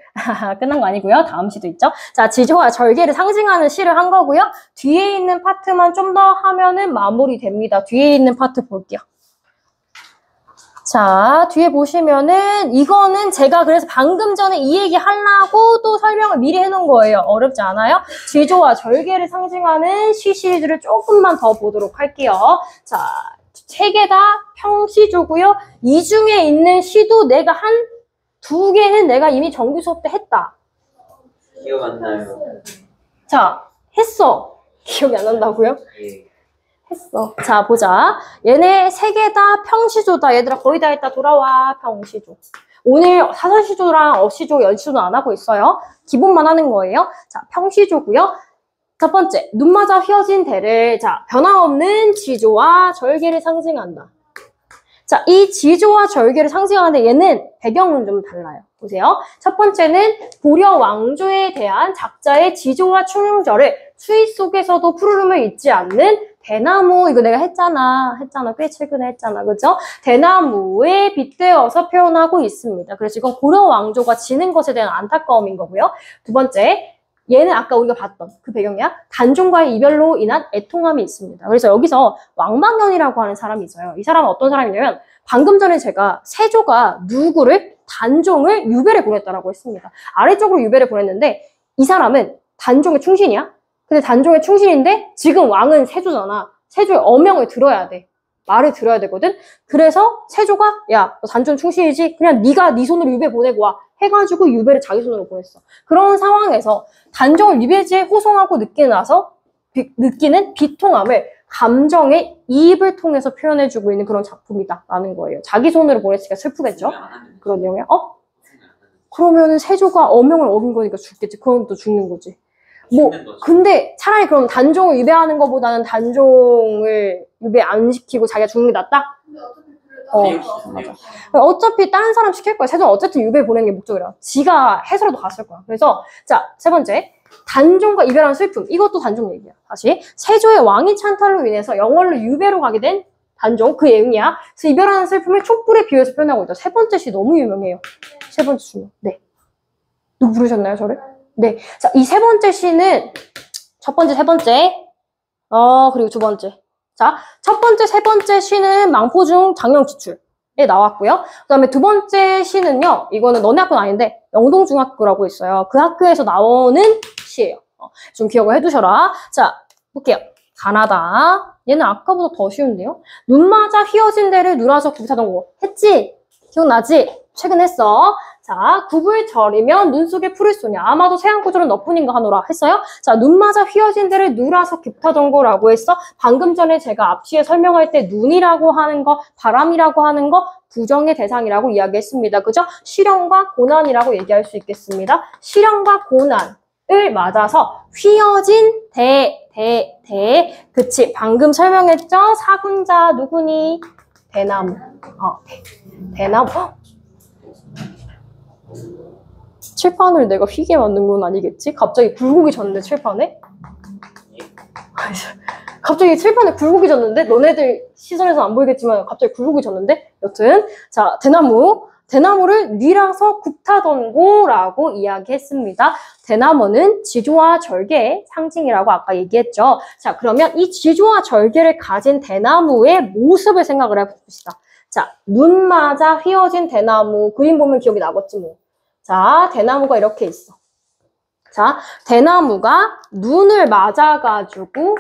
끝난 거 아니고요. 다음 시도 있죠. 자, 지조와 절개를 상징하는 시를 한 거고요. 뒤에 있는 파트만 좀 더 하면은 마무리됩니다. 뒤에 있는 파트 볼게요. 자, 뒤에 보시면은 이거는 제가 그래서 방금 전에 이 얘기 하려고 또 설명을 미리 해놓은 거예요. 어렵지 않아요? 지조와 절개를 상징하는 시 시리즈를 조금만 더 보도록 할게요. 자, 세 개 다 평시조고요. 이 중에 있는 시도 내가 한 두 개는 내가 이미 정규 수업 때 했다. 기억 안 나요. 자, 했어. 기억이 안 난다고요? 예. 했어. 자, 보자. 얘네 세 개 다 평시조다. 얘들아 거의 다 했다. 돌아와. 평시조. 오늘 사선시조랑 어시조, 연시조는 안 하고 있어요. 기본만 하는 거예요. 자, 평시조고요. 첫 번째, 눈 맞아 휘어진 대를 자, 변함없는 지조와 절개를 상징한다. 자, 이 지조와 절개를 상징하는데 얘는 배경은 좀 달라요. 보세요. 첫 번째는 고려 왕조에 대한 작자의 지조와 충용절을 수위 속에서도 푸르름을 잊지 않는 대나무, 이거 내가 했잖아. 꽤 최근에 했잖아. 그죠? 대나무에 빗대어서 표현하고 있습니다. 그래서 이건 고려 왕조가 지는 것에 대한 안타까움인 거고요. 두 번째, 얘는 아까 우리가 봤던 그 배경이야. 단종과의 이별로 인한 애통함이 있습니다. 그래서 여기서 왕망년이라고 하는 사람이 있어요. 이 사람은 어떤 사람이냐면 방금 전에 제가 세조가 누구를 단종을 유배를 보냈다라고 했습니다. 아래쪽으로 유배를 보냈는데 이 사람은 단종의 충신이야. 근데 단종의 충신인데 지금 왕은 세조잖아. 세조의 어명을 들어야 돼. 말을 들어야 되거든. 그래서 세조가 야, 너 단종 충신이지? 그냥 네가 네 손으로 유배 보내고 와. 해가지고 유배를 자기 손으로 보냈어. 그런 상황에서 단종을 유배지에 호송하고 느끼는 비통함을 감정의 이입을 통해서 표현해주고 있는 그런 작품이다라는 거예요. 자기 손으로 보냈으니까 슬프겠죠? 그런 내용이야. 그러면은 세조가 어명을 어긴 거니까 죽겠지. 그럼 또 죽는 거지. 뭐 근데 차라리 그럼 단종을 유배하는 것보다는 단종을 유배 안 시키고 자기가 죽는 게 낫다? 맞아. 어차피 다른 사람 시킬 거야. 세조는 어쨌든 유배 보내는 게 목적이라. 지가 해서라도 갔을 거야. 그래서 자, 세 번째. 단종과 이별한 슬픔. 이것도 단종 얘기야. 다시. 세조의 왕위 찬탈로 인해서 영월로 유배로 가게 된 단종. 그 내용이야. 그래서 이별하는 슬픔을 촛불에 비유해서 표현하고 있다. 세 번째 시 너무 유명해요. 세 번째 시. 네. 누구 부르셨나요, 저를? 네. 자, 이 세 번째 시는 첫 번째, 세 번째. 그리고 두 번째. 자, 첫 번째, 세 번째 시는 망포중 장영지출에 나왔고요. 그 다음에 두 번째 시는요, 이거는 너네 학교는 아닌데, 영동중학교라고 있어요. 그 학교에서 나오는 시예요. 좀 기억을 해두셔라. 자, 볼게요. 가나다. 얘는 아까보다 더 쉬운데요? 눈 맞아 휘어진 데를 누라서 굽타던 거. 했지? 기억나지? 최근 했어. 자, 굽을 절이면 눈 속에 풀을 쏘냐. 아마도 세안구절은 너뿐인가 하노라 했어요. 자, 눈 맞아 휘어진 데를 누라서 깁타던 거라고 했어. 방금 전에 제가 앞시에 설명할 때 눈이라고 하는 거, 바람이라고 하는 거, 부정의 대상이라고 이야기했습니다. 그죠? 시련과 고난이라고 얘기할 수 있겠습니다. 시련과 고난을 맞아서 휘어진 그치. 방금 설명했죠? 사군자 누구니? 대나무. 대나무. 칠판을 내가 휘게 만든 건 아니겠지? 갑자기 굴곡이 졌는데 칠판에? 갑자기 칠판에 굴곡이 졌는데? 너네들 시선에서 안 보이겠지만 갑자기 굴곡이 졌는데? 여튼 자, 대나무를 뉘라서 굽타던 고라고 이야기했습니다. 대나무는 지조와 절개의 상징이라고 아까 얘기했죠. 자, 그러면 이 지조와 절개를 가진 대나무의 모습을 생각을 해봅시다. 자, 눈 맞아 휘어진 대나무. 그림 보면 기억이 나겠지 뭐. 자, 대나무가 이렇게 있어. 자, 대나무가 눈을 맞아가지고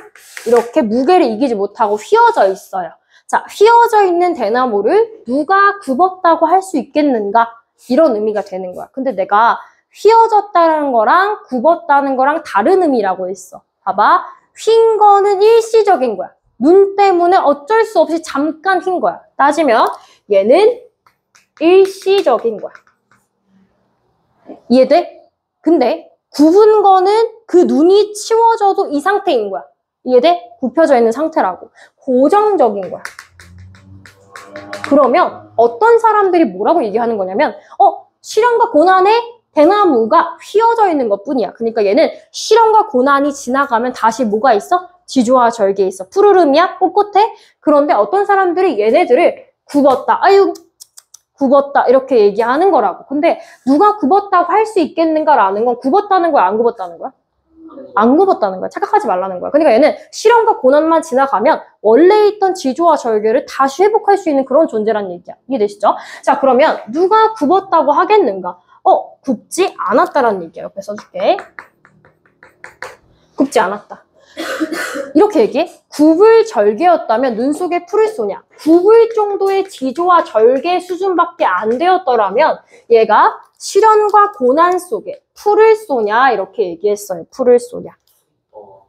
이렇게 무게를 이기지 못하고 휘어져 있어요. 자, 휘어져 있는 대나무를 누가 굽었다고 할 수 있겠는가? 이런 의미가 되는 거야. 근데 내가 휘어졌다는 거랑 굽었다는 거랑 다른 의미라고 했어. 봐봐. 휜 거는 일시적인 거야. 눈 때문에 어쩔 수 없이 잠깐 휜 거야. 따지면 얘는 일시적인 거야. 이해돼? 근데 굽은 거는 그 눈이 치워져도 이 상태인 거야. 이해돼? 굽혀져 있는 상태라고. 고정적인 거야. 그러면 어떤 사람들이 뭐라고 얘기하는 거냐면 시련과 고난에 대나무가 휘어져 있는 것뿐이야. 그러니까 얘는 시련과 고난이 지나가면 다시 뭐가 있어? 지조와 절개 있어. 푸르름이야? 꼿꼿해? 그런데 어떤 사람들이 얘네들을 굽었다. 아유, 굽었다 이렇게 얘기하는 거라고. 근데 누가 굽었다고 할 수 있겠는가라는 건 굽었다는 거야, 안 굽었다는 거야? 안 굽었다는 거야. 착각하지 말라는 거야. 그러니까 얘는 실험과 고난만 지나가면 원래 있던 지조와 절개를 다시 회복할 수 있는 그런 존재란 얘기야. 이해되시죠? 자, 그러면 누가 굽었다고 하겠는가? 굽지 않았다라는 얘기야. 옆에 써줄게. 굽지 않았다. 이렇게 얘기해. 굽을 절개였다면 눈 속에 풀을 쏘냐? 굽을 정도의 지조와 절개 수준밖에 안 되었더라면 얘가 시련과 고난 속에 풀을 쏘냐? 이렇게 얘기했어요. 풀을 쏘냐.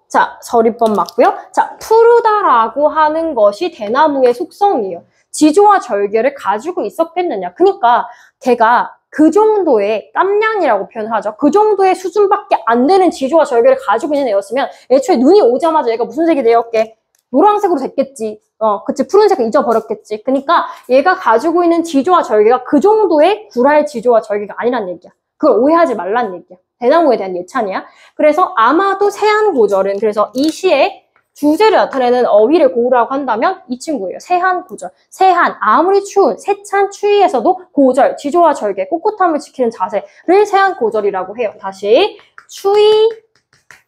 자, 서리법 맞고요. 자, 푸르다라고 하는 것이 대나무의 속성이에요. 지조와 절개를 가지고 있었겠느냐. 그러니까 걔가 그 정도의 깜냥이라고 표현하죠. 그 정도의 수준밖에 안 되는 지조와 절개를 가지고 있는 애였으면 애초에 눈이 오자마자 얘가 무슨 색이 되었게? 노란색으로 됐겠지. 그치. 푸른색을 잊어버렸겠지. 그러니까 얘가 가지고 있는 지조와 절개가 그 정도의 구라의 지조와 절개가 아니란 얘기야. 그걸 오해하지 말란 얘기야. 대나무에 대한 예찬이야. 그래서 아마도 세한고절은 그래서 이 시에 주제를 나타내는 어휘를 고르라고 한다면 이 친구예요. 세한고절. 세한, 아무리 추운, 세찬 추위에서도 고절, 지조와 절개, 꼿꼿함을 지키는 자세를 세한고절이라고 해요. 다시 추위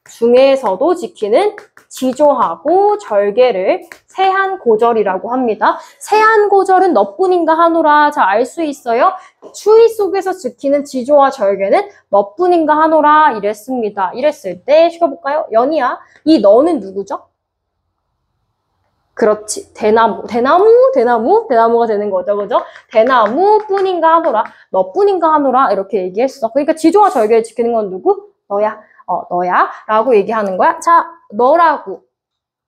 중에서도 지키는 지조하고 절개를 세한고절이라고 합니다. 세한고절은 너뿐인가 하노라. 자, 알 수 있어요? 추위 속에서 지키는 지조와 절개는 너뿐인가 하노라 이랬습니다. 이랬을 때 쉬어볼까요? 연희야, 이 너는 누구죠? 그렇지. 대나무가 되는 거죠. 그죠? 대나무뿐인가 하노라. 너뿐인가 하노라. 이렇게 얘기했어. 그러니까 지조와 절개를 지키는 건 누구? 너야. 너야. 라고 얘기하는 거야. 자, 너라고.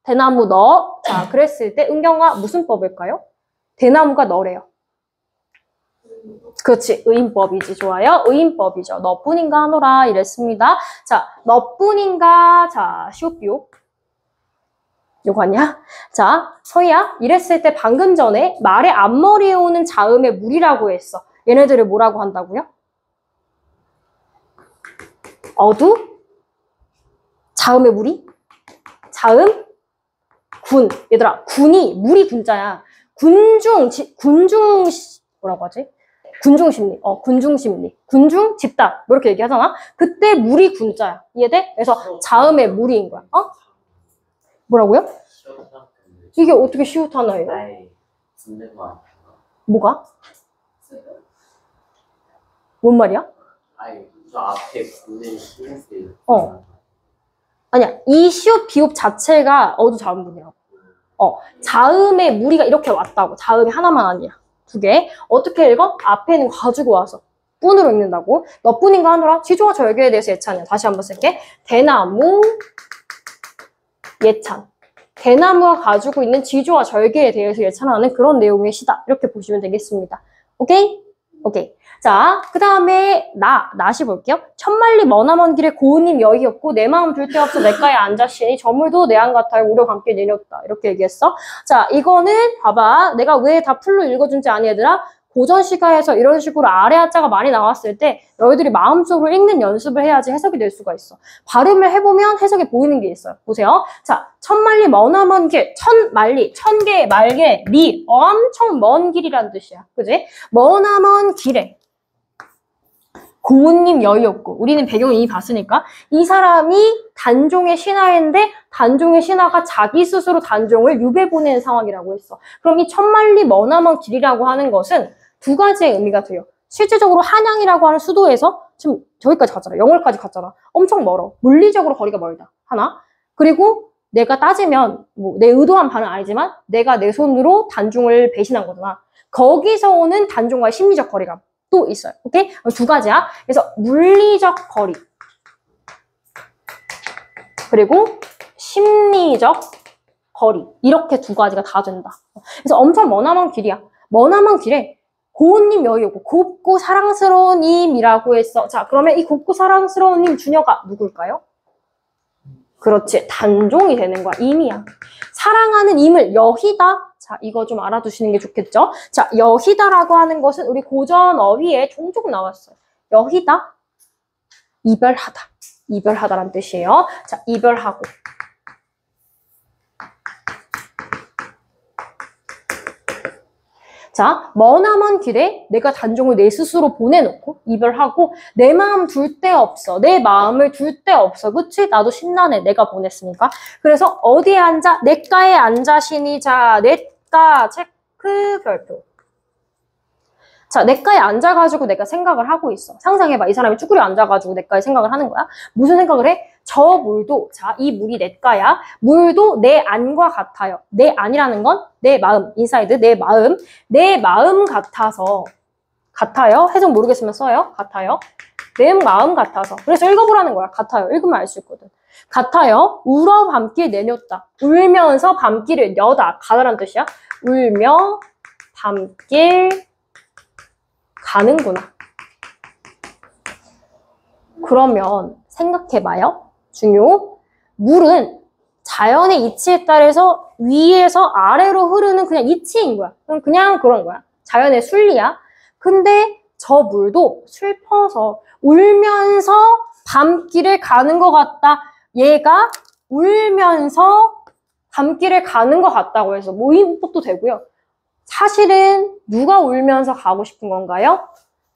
대나무 너. 자, 그랬을 때 은경아 무슨 법일까요? 대나무가 너래요. 그렇지. 의인법이지. 좋아요. 의인법이죠. 너뿐인가 하노라. 이랬습니다. 자, 너뿐인가. 자, 시옷비옷. 요거 아니야? 자, 서희야. 이랬을 때 방금 전에 말의 앞머리에 오는 자음의 물이라고 했어. 얘네들을 뭐라고 한다고요? 어두? 자음의 물이? 자음? 군. 얘들아, 군이, 물이 군자야. 뭐라고 하지? 군중심리. 군중심리. 군중 집단. 뭐 이렇게 얘기하잖아? 그때 물이 군자야. 이해돼? 그래서 자음의 물이인 거야. 뭐라고요? 이게 어떻게 시옷하나예요? 뭐가? 뭔 말이야? 저 앞에 붙는 시옷을 아니야. 이 시옷 비옵 자체가 어두 자음분이라고. 자음의 무리가 이렇게 왔다고. 자음이 하나만 아니야. 두 개. 어떻게 읽어? 앞에 있는 거 가지고 와서 뿐으로 읽는다고. 너뿐인가 하노라. 지조와 절개에 대해서 예찬이야. 다시 한번 쓸게. 대나무 예찬. 대나무가 가지고 있는 지조와 절개에 대해서 예찬하는 그런 내용의 시다. 이렇게 보시면 되겠습니다. 오케이? 오케이. 자, 그 다음에 낫이 볼게요. 천만리 머나먼 길에 고운님 여의 없고 내 마음 둘 데 없어 내가에 앉았으니 저물도 내안 같아요 우려 함께 내렸다. 이렇게 얘기했어. 자, 이거는 봐봐. 내가 왜 다 풀로 읽어준지 아니 얘들아? 고전 시가에서 이런 식으로 아래 하자가 많이 나왔을 때 너희들이 마음속으로 읽는 연습을 해야지 해석이 될 수가 있어. 발음을 해보면 해석이 보이는 게 있어요. 보세요. 자, 천만리 머나먼 길, 천만리, 천개, 말개, 리, 엄청 먼 길이라는 뜻이야. 그지? 머나먼 길에 고운님 여의 없고 우리는 배경을 이미 봤으니까 이 사람이 단종의 신하인데 단종의 신하가 자기 스스로 단종을 유배 보내는 상황이라고 했어. 그럼 이 천만리 머나먼 길이라고 하는 것은 두 가지의 의미가 돼요. 실제적으로 한양이라고 하는 수도에서 지금 저기까지 갔잖아. 영월까지 갔잖아. 엄청 멀어. 물리적으로 거리가 멀다. 하나. 그리고 내가 따지면 뭐 내 의도한 바는 아니지만 내가 내 손으로 단종을 배신한 거잖아. 거기서 오는 단종과의 심리적 거리감. 또 있어요. 오케이? 두 가지야. 그래서 물리적 거리 그리고 심리적 거리 이렇게 두 가지가 다 된다. 그래서 엄청 머나먼 길이야. 머나먼 길에 고운님 여의 없고 곱고 사랑스러운 님이라고 했어. 자, 그러면 이 곱고 사랑스러운 님 주녀가 누굴까요? 그렇지. 단종이 되는 거야. 임이야. 사랑하는 임을 여희다. 자, 이거 좀 알아두시는 게 좋겠죠? 자, 여희다라고 하는 것은 우리 고전 어휘에 종종 나왔어요. 여희다, 이별하다. 이별하다라는 뜻이에요. 자, 이별하고. 자, 머나먼 길에 내가 단종을 내 스스로 보내놓고 이별하고 내 마음 둘 데 없어. 내 마음을 둘 데 없어. 그치? 나도 심란해. 내가 보냈으니까. 그래서 어디에 앉아? 내과에 앉아 신이자 내과 체크 별표. 자, 내과에 앉아가지고 내가 생각을 하고 있어. 상상해봐. 이 사람이 쭈그려 앉아가지고 내과에 생각을 하는 거야. 무슨 생각을 해? 저 물도, 자, 이 물이 내과야. 물도 내 안과 같아요. 내 안이라는 건 내 마음, 인사이드, 내 마음 같아서. 같아요? 해석 모르겠으면 써요. 같아요. 내 마음 같아서. 그래서 읽어보라는 거야. 같아요. 읽으면 알 수 있거든. 같아요. 울어 밤길 내녔다. 울면서 밤길을 여다. 가다란 뜻이야. 울며 밤길 가는구나. 그러면 생각해봐요. 중요. 물은 자연의 이치에 따라서 위에서 아래로 흐르는 그냥 이치인 거야. 그냥 그런 거야. 자연의 순리야. 근데 저 물도 슬퍼서 울면서 밤길을 가는 것 같다. 얘가 울면서 밤길을 가는 것 같다고 해서 모의문법도 되고요. 사실은 누가 울면서 가고 싶은 건가요?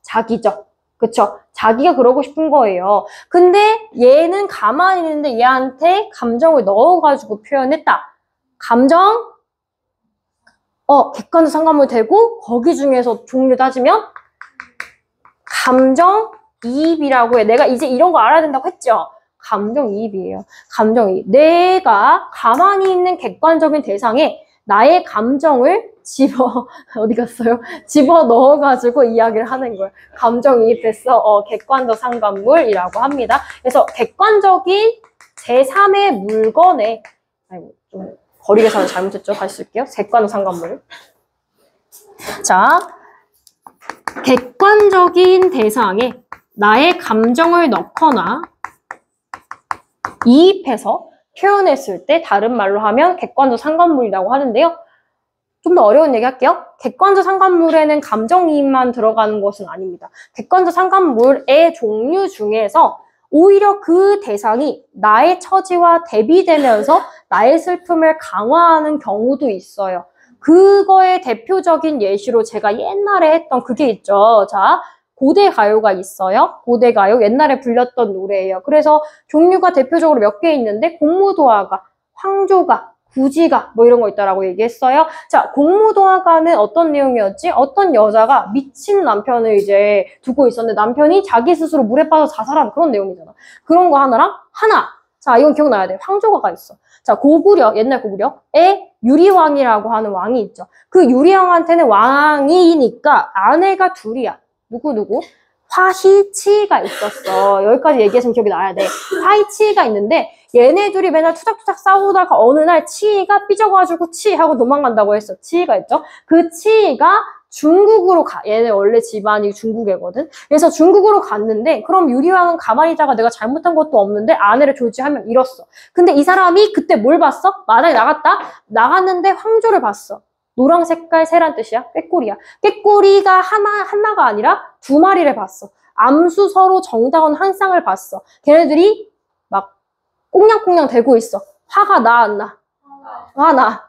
자기죠. 그쵸? 자기가 그러고 싶은 거예요. 근데 얘는 가만히 있는데 얘한테 감정을 넣어가지고 표현했다. 감정, 객관적 상관물 되고 거기 중에서 종류 따지면 감정이입이라고 해. 내가 이제 이런 거 알아야 된다고 했죠? 감정이입이에요. 감정이입. 내가 가만히 있는 객관적인 대상에 나의 감정을 어디 갔어요? 집어 넣어가지고 이야기를 하는 거예요. 감정이입해서, 객관적 상관물이라고 합니다. 그래서 객관적인 제3의 물건에, 아이고, 좀 거리 계산을 잘못했죠? 다시 쓸게요. 객관적 상관물. 자, 객관적인 대상에 나의 감정을 넣거나 이입해서 표현했을 때 다른 말로 하면 객관적 상관물이라고 하는데요. 좀 더 어려운 얘기 할게요. 객관적 상관물에는 감정이입만 들어가는 것은 아닙니다. 객관적 상관물의 종류 중에서 오히려 그 대상이 나의 처지와 대비되면서 나의 슬픔을 강화하는 경우도 있어요. 그거의 대표적인 예시로 제가 옛날에 했던 그게 있죠. 자, 고대 가요가 있어요. 고대 가요 옛날에 불렸던 노래예요. 그래서 종류가 대표적으로 몇 개 있는데 공무도화가, 황조가, 구지가 뭐 이런 거 있다라고 얘기했어요. 자, 공무도화가는 어떤 내용이었지? 어떤 여자가 미친 남편을 이제 두고 있었는데 남편이 자기 스스로 물에 빠져 자살한 그런 내용이잖아. 그런 거 하나랑 하나. 자, 이건 기억나야 돼. 황조가가 있어. 자, 고구려, 옛날 고구려에 유리왕이라고 하는 왕이 있죠. 그 유리왕한테는 왕이니까 아내가 둘이야. 누구? 화희치가 있었어. 여기까지 얘기했으면 기억이 나야 돼. 화희치가 있는데 얘네 둘이 맨날 투닥투닥 싸우다가 어느 날 치이가 삐져가지고 치하고 도망간다고 했어. 치이가 있죠. 그 치이가 중국으로 가. 얘네 원래 집안이 중국이거든. 그래서 중국으로 갔는데 그럼 유리왕은 가만히 있다가 내가 잘못한 것도 없는데 아내를 졸지하면 잃었어. 근데 이 사람이 그때 뭘 봤어? 마당에 나갔는데 황조를 봤어. 노랑 색깔 새란 뜻이야. 꾀꼬리야. 꾀꼬리가 하나가 아니라 두 마리를 봤어. 암수 서로 정다운 한 쌍을 봤어. 걔네들이 막 꽁냥꽁냥 대고 있어. 화가 나 안 나?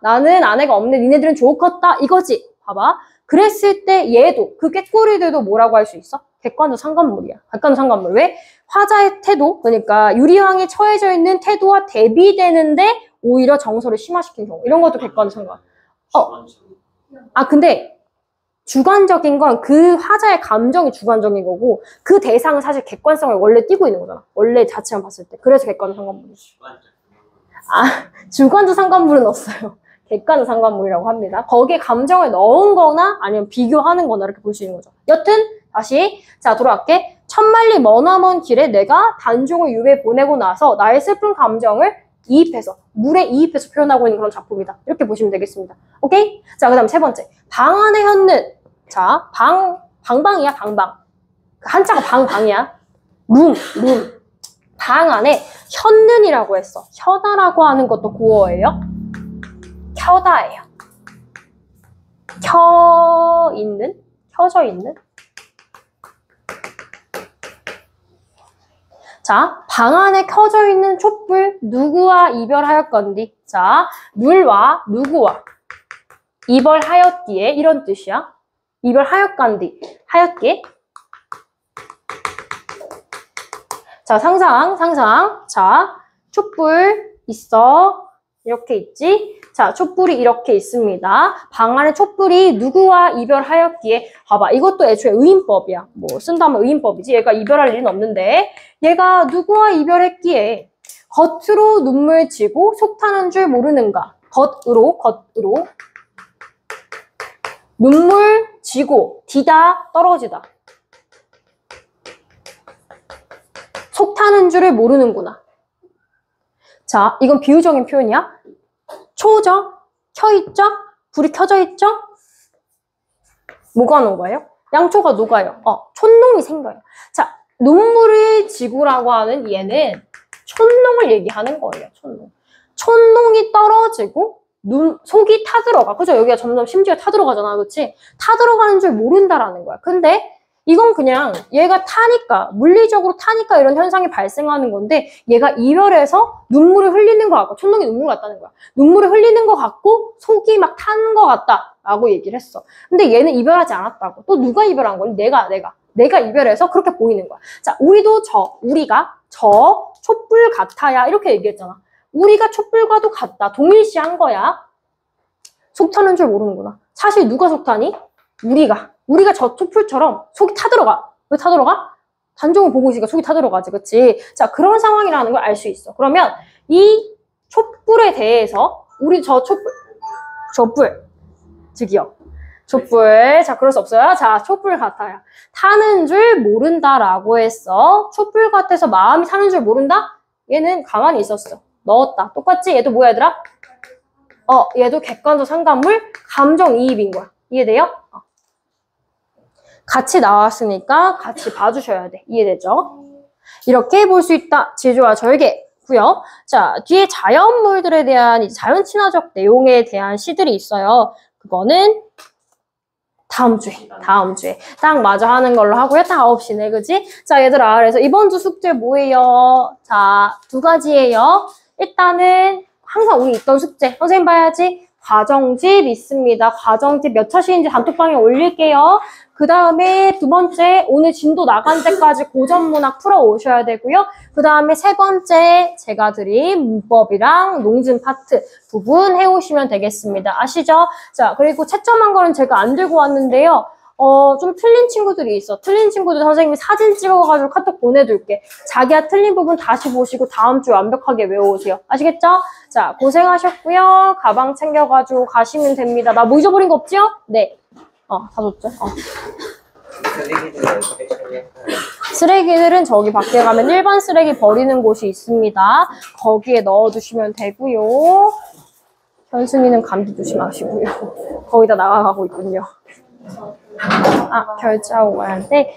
나는 아내가 없네. 니네들은 좋고 컸다. 이거지. 봐봐. 그랬을 때 얘도 그 꾀꼬리들도 뭐라고 할 수 있어? 객관적 상관물이야. 객관적 상관물. 왜? 화자의 태도, 그러니까 유리왕에 처해져 있는 태도와 대비되는데 오히려 정서를 심화시킨 경우. 이런 것도 객관적 상관물. 근데 주관적인 건 그 화자의 감정이 주관적인 거고 그 대상은 사실 객관성을 원래 띠고 있는 거잖아. 원래 자체만 봤을 때. 그래서 객관적 상관물이지. 주관적 상관물은 없어요. 객관적 상관물이라고 합니다. 거기에 감정을 넣은 거나 아니면 비교하는 거나 이렇게 볼 수 있는 거죠. 여튼 다시 자 돌아갈게. 천만리 머나먼 길에 내가 단종을 유배 보내고 나서 나의 슬픈 감정을 이입해서 물에 이입해서 표현하고 있는 그런 작품이다. 이렇게 보시면 되겠습니다. 오케이? 자, 그 다음 세 번째. 방 안에 현는. 자, 방방이야, 방방. 한자가 방방이야. 룸. 방 안에 현는이라고 했어. 켜다라고 하는 것도 고어예요. 켜다예요. 켜져 있는. 자, 방 안에 켜져 있는 촛불 누구와 이별하였건디? 자, 물과 누구와 이별하였기에 이런 뜻이야. 이별하였간디. 하였게. 자, 상상. 자, 촛불 있어. 이렇게 있지? 자, 촛불이 이렇게 있습니다. 방 안에 촛불이 누구와 이별하였기에, 봐봐. 이것도 애초에 의인법이야. 뭐, 쓴다면 의인법이지. 얘가 이별할 일은 없는데, 얘가 누구와 이별했기에, 겉으로 눈물 지고 속 타는 줄 모르는가. 겉으로. 눈물 지고, 디다, 떨어지다. 속 타는 줄을 모르는구나. 자, 이건 비유적인 표현이야. 초죠? 켜있죠? 불이 켜져 있죠? 뭐가 녹아요? 양초가 녹아요. 촛농이 생겨요. 자, 눈물을 지구라고 하는 얘는 촛농을 얘기하는 거예요. 촛농이 떨어지고 속이 타들어가. 그죠? 여기가 점점 심지어 타들어가잖아. 그렇지? 타들어가는 줄 모른다라는 거야. 근데 이건 그냥 얘가 타니까, 물리적으로 타니까 이런 현상이 발생하는 건데, 얘가 이별해서 눈물을 흘리는 것 같고, 촛농이 눈물 같다는 거야. 눈물을 흘리는 것 같고 속이 막 타는 것 같다라고 얘기를 했어. 근데 얘는 이별하지 않았다고. 또 누가 이별한 거니? 내가 이별해서 그렇게 보이는 거야. 자, 우리가 저 촛불 같아야 이렇게 얘기했잖아. 우리가 촛불과도 같다. 동일시한 거야. 속 타는 줄 모르는구나. 사실 누가 속 타니? 우리가 저 촛불처럼 속이 타들어가. 왜 타들어가? 단종을 보고 있으니까 속이 타들어가지, 그치? 자, 그런 상황이라는 걸 알 수 있어. 그러면 이 촛불에 대해서 우리 촛불, 자, 그럴 수 없어요. 자, 촛불 같아요. 타는 줄 모른다라고 했어. 촛불 같아서 마음이 타는 줄 모른다? 얘는 가만히 있었어. 넣었다. 똑같지? 얘도 뭐야, 얘들아? 얘도 객관적 상관물, 감정이입인 거야. 이해돼요? 같이 나왔으니까 같이 봐주셔야 돼. 이해되죠? 이렇게 볼 수 있다. 지조와 절개고요. 자, 뒤에 자연물들에 대한 자연 친화적 내용에 대한 시들이 있어요. 그거는 다음 주에 딱 마저 하는 걸로 하고요. 딱 9시네, 그지? 자, 얘들아, 그래서 이번 주 숙제 뭐예요? 자, 2가지예요. 일단은 항상 우리 있던 숙제, 선생님 봐야지. 과정집 있습니다. 과정집 몇 차시인지 단톡방에 올릴게요. 그 다음에 2번째, 오늘 진도 나간 때까지 고전문학 풀어오셔야 되고요. 그 다음에 3번째, 제가 드린 문법이랑 농진 파트 부분 해오시면 되겠습니다. 아시죠? 자, 그리고 채점한 거는 제가 안 들고 왔는데요. 좀 틀린 친구들이 있어. 틀린 친구들 선생님이 사진 찍어가지고 카톡 보내둘게. 자기가 틀린 부분 다시 보시고 다음 주에 완벽하게 외워오세요. 아시겠죠? 자, 고생하셨고요. 가방 챙겨가지고 가시면 됩니다. 나 뭐 잊어버린 거 없지요? 네. 다 줬죠? 쓰레기들은 어떻게 처리할까요? 쓰레기들은 저기 밖에 가면 일반 쓰레기 버리는 곳이 있습니다. 거기에 넣어두시면 되고요. 현승이는 감기 조심하시고요. 거의 다 나가고 있군요. 결제하고 가야 돼.